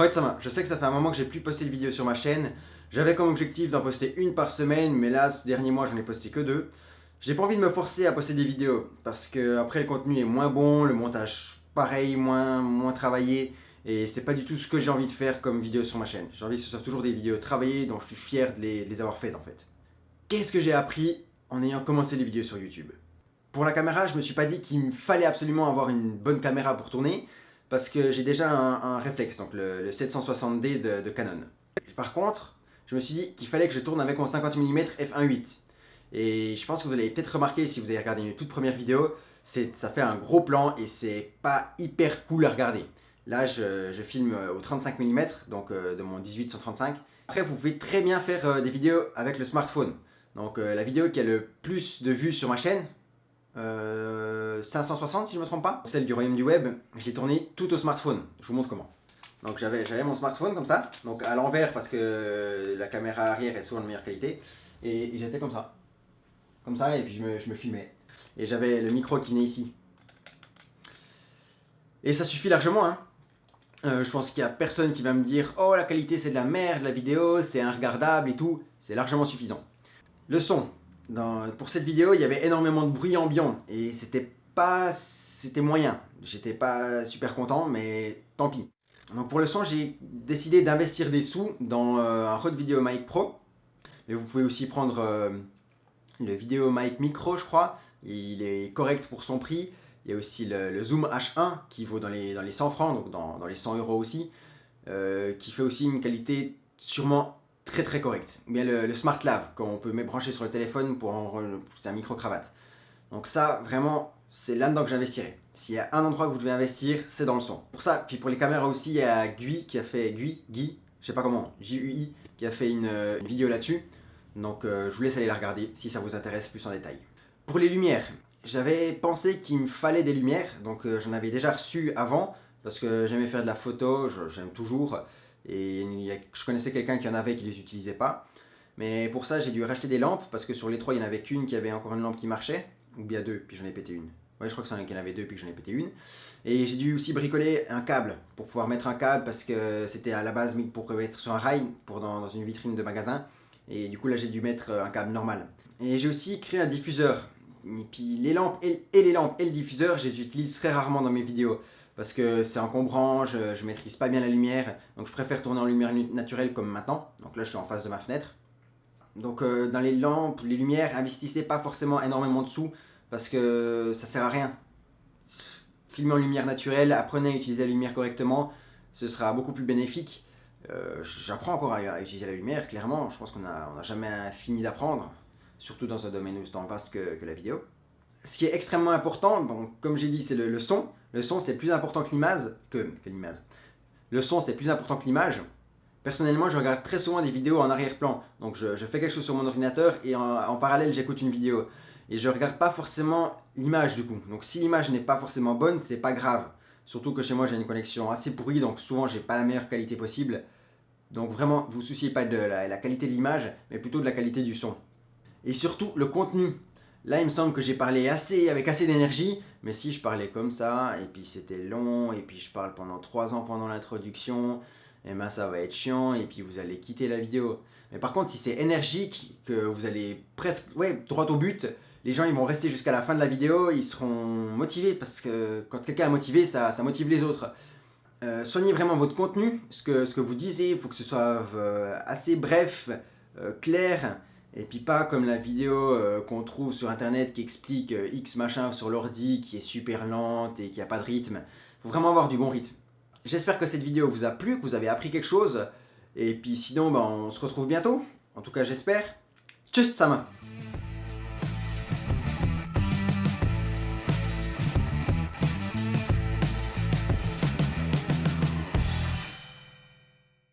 Ouais, ça va. Je sais que ça fait un moment que j'ai plus posté de vidéos sur ma chaîne. J'avais comme objectif d'en poster une par semaine, mais là, ce dernier mois, j'en ai posté que deux. J'ai pas envie de me forcer à poster des vidéos, parce que après le contenu est moins bon, le montage pareil, moins travaillé, et c'est pas du tout ce que j'ai envie de faire comme vidéo sur ma chaîne. J'ai envie que ce soit toujours des vidéos travaillées, dont je suis fier de les avoir faites en fait. Qu'est-ce que j'ai appris en ayant commencé les vidéos sur YouTube? Pour la caméra, je me suis pas dit qu'il me fallait absolument avoir une bonne caméra pour tourner, parce que j'ai déjà un réflexe, donc le 760D de Canon. Par contre, je me suis dit qu'il fallait que je tourne avec mon 50 mm f1.8. Et je pense que vous l'avez peut-être remarqué si vous avez regardé une toute première vidéo, ça fait un gros plan et c'est pas hyper cool à regarder. Là, je filme au 35 mm, donc de mon 18-135. Après, vous pouvez très bien faire des vidéos avec le smartphone. Donc la vidéo qui a le plus de vues sur ma chaîne, 560 si je ne me trompe pas. Celle du royaume du web, je l'ai tournée tout au smartphone. Je vous montre comment. Donc j'avais mon smartphone comme ça, donc à l'envers parce que la caméra arrière est souvent de meilleure qualité. Et j'étais comme ça, et puis je me filmais. Et j'avais le micro qui venait ici. Et ça suffit largement, hein. Je pense qu'il n'y a personne qui va me dire « Oh, la qualité c'est de la merde, la vidéo, c'est inregardable et tout ». C'est largement suffisant. Le son. Pour cette vidéo, il y avait énormément de bruit ambiant et c'était moyen. J'étais pas super content, mais tant pis. Donc pour le son, j'ai décidé d'investir des sous dans un Rode VideoMic Pro. Mais vous pouvez aussi prendre le VideoMic Micro, je crois. Il est correct pour son prix. Il y a aussi le Zoom H1 qui vaut dans les 100 francs, donc dans les 100 euros aussi, qui fait aussi une qualité sûrement très très correcte. Ou bien le SmartLav, qu'on peut brancher sur le téléphone c'est un micro-cravate. Donc ça, vraiment, c'est là-dedans que j'investirai. S'il y a un endroit que vous devez investir, c'est dans le son. Pour ça, puis pour les caméras aussi, il y a Guy qui a fait, Guy, je sais pas comment, J-U-I, qui a fait une vidéo là-dessus. Donc je vous laisse aller la regarder si ça vous intéresse plus en détail. Pour les lumières, j'avais pensé qu'il me fallait des lumières, donc j'en avais déjà reçu avant, parce que j'aimais faire de la photo, j'aime toujours, et je connaissais quelqu'un qui en avait qui les utilisait pas. Mais pour ça, j'ai dû racheter des lampes, parce que sur les trois, il n'y en avait qu'une qui avait encore une lampe qui marchait, ou bien deux, puis j'en ai pété une. Ouais, je crois qu'il y en avait deux, puis que j'en ai pété une. Et j'ai dû aussi bricoler un câble, pour pouvoir mettre un câble, parce que c'était à la base mis pour être sur un rail, dans une vitrine de magasin. Et du coup, là, j'ai dû mettre un câble normal. Et j'ai aussi créé un diffuseur. Et puis les lampes et le diffuseur, je les utilise très rarement dans mes vidéos. Parce que c'est encombrant, je maîtrise pas bien la lumière. Donc je préfère tourner en lumière naturelle comme maintenant. Donc là, je suis en face de ma fenêtre. Donc dans les lampes, les lumières, investissez pas forcément énormément de sous. Parce que ça sert à rien. Filmez en lumière naturelle, apprenez à utiliser la lumière correctement. Ce sera beaucoup plus bénéfique. J'apprends encore à utiliser la lumière, clairement. Je pense qu'on n'a jamais fini d'apprendre. Surtout dans un domaine aussi vaste que la vidéo. Ce qui est extrêmement important, bon, comme j'ai dit, c'est le son. Le son, c'est plus important que l'image. Le son, c'est plus important que l'image. Personnellement, je regarde très souvent des vidéos en arrière-plan. Donc je fais quelque chose sur mon ordinateur et en parallèle, j'écoute une vidéo. Et je regarde pas forcément l'image du coup. Donc si l'image n'est pas forcément bonne, c'est pas grave. Surtout que chez moi, j'ai une connexion assez pourrie, donc souvent, j'ai pas la meilleure qualité possible. Donc vraiment, vous souciez pas de la qualité de l'image, mais plutôt de la qualité du son. Et surtout, le contenu. Là, il me semble que j'ai parlé avec assez d'énergie, mais si je parlais comme ça, et puis c'était long, et puis je parle pendant 3 ans pendant l'introduction, et ben ça va être chiant, et puis vous allez quitter la vidéo. Mais par contre, si c'est énergique, que vous allez presque droit au but, les gens ils vont rester jusqu'à la fin de la vidéo, ils seront motivés, parce que quand quelqu'un est motivé, ça motive les autres. Soignez vraiment votre contenu, ce que vous disiez, il faut que ce soit assez bref, clair, et puis pas comme la vidéo qu'on trouve sur internet qui explique X machin sur l'ordi, qui est super lente et qui n'a pas de rythme. Il faut vraiment avoir du bon rythme. J'espère que cette vidéo vous a plu, que vous avez appris quelque chose, et puis sinon on se retrouve bientôt, en tout cas j'espère. Tchuss zusammen!